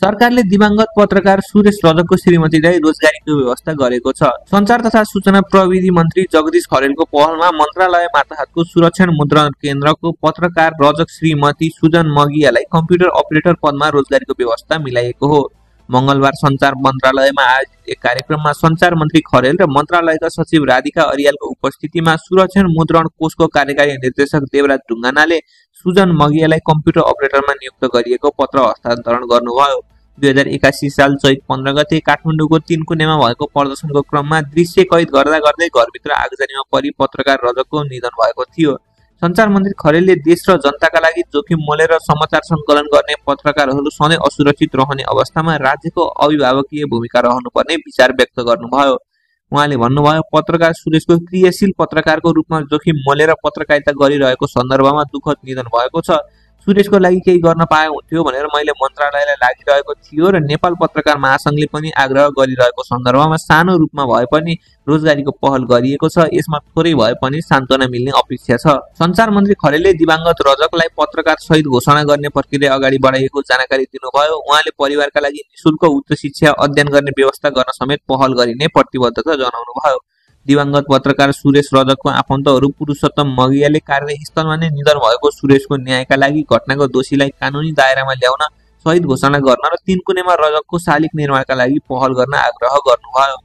सरकारले दिवंगत पत्रकार सुरेश रजकको श्रीमतीलाई रोजगारीको व्यवस्था गरेको छ। सञ्चार तथा सूचना प्रविधि मन्त्री जगदीश खरेलको पहलमा मन्त्रालय मार्फतको सुरक्षण मुद्रण केन्द्रको पत्रकार रजक श्रीमती सुजन मगियालाई कम्प्युटर अपरेटर पदमा रोजगारीको व्यवस्था मिलाइएको हो। मंगलबार सञ्चार मन्त्रालयमा आयोजित एक कार्यक्रममा सञ्चार मन्त्री खरेल र मन्त्रालयका सचिव राधिका अरियालको उपस्थितिमा सुरक्षण मुद्रण कोषको कार्यकारी निर्देशक देवराज ढुङ्गानाले सुजन मगियालाई कम्प्युटर अपरेटरमा नियुक्त गरिएको पत्र हस्तान्तरण गर्नुभयो। 2081 साल चैत 15 गते काठमाडौँको तीनकुनेमा भएको प्रदर्शनको क्रममा दृश्य कैद गर्दा गर्दै घरभित्र आगजनीमा परि पत्रकार रजकको निधन भएको थियो। सञ्चार मन्त्री खरेलले देश र जनताका लागि जोखिम मोलेर समाचार सङ्कलन गर्ने पत्रकारहरू सधैँ असुरक्षित रहने अवस्थामा राज्यको अभिभावकीय भूमिका रहनुपर्ने विचार व्यक्त गर्नुभयो। उहाँले भन्नुभयो, पत्रकार सुरेशको क्रियाशील पत्रकारको रूपमा जोखिम मोलेर पत्रकारिता गरिरहेको सन्दर्भमा दुःखद निधन भएको छ। सुरेशको लागि केही गर्न पाए हुन्थ्यो भनेर मैले मन्त्रालयलाई लागिरहेको थियो र नेपाल पत्रकार महासङ्घले पनि आग्रह गरिरहेको सन्दर्भमा सानो रूपमा भए पनि रोजगारीको पहल गरिएको छ। यसमा थोरै भए पनि सान्त्वना मिल्ने अपेक्षा छ। सञ्चार मन्त्री खरेलले दिवंगत रजकलाई पत्रकार शहीद घोषणा गर्ने प्रक्रिया अगाडि बढाइएको जानकारी दिनुभयो। उहाँले परिवारका लागि निशुल्क उच्च शिक्षा अध्ययन गर्ने व्यवस्था गर्न समेत पहल गरिने प्रतिबद्धता जनाउनुभयो। दिवंगत पत्रकार सुरेश रजकको आफन्तहरू पुरुषोत्तम मगियाले कार्यस्थलमा नै निधन भएको सुरेशको न्यायका लागि घटनाको दोषीलाई कानुनी दायरामा ल्याउन, शहीद घोषणा गर्न र तीनकुनेमा रजकको शालिग निर्माणका लागि पहल गर्न आग्रह गर्नुभयो।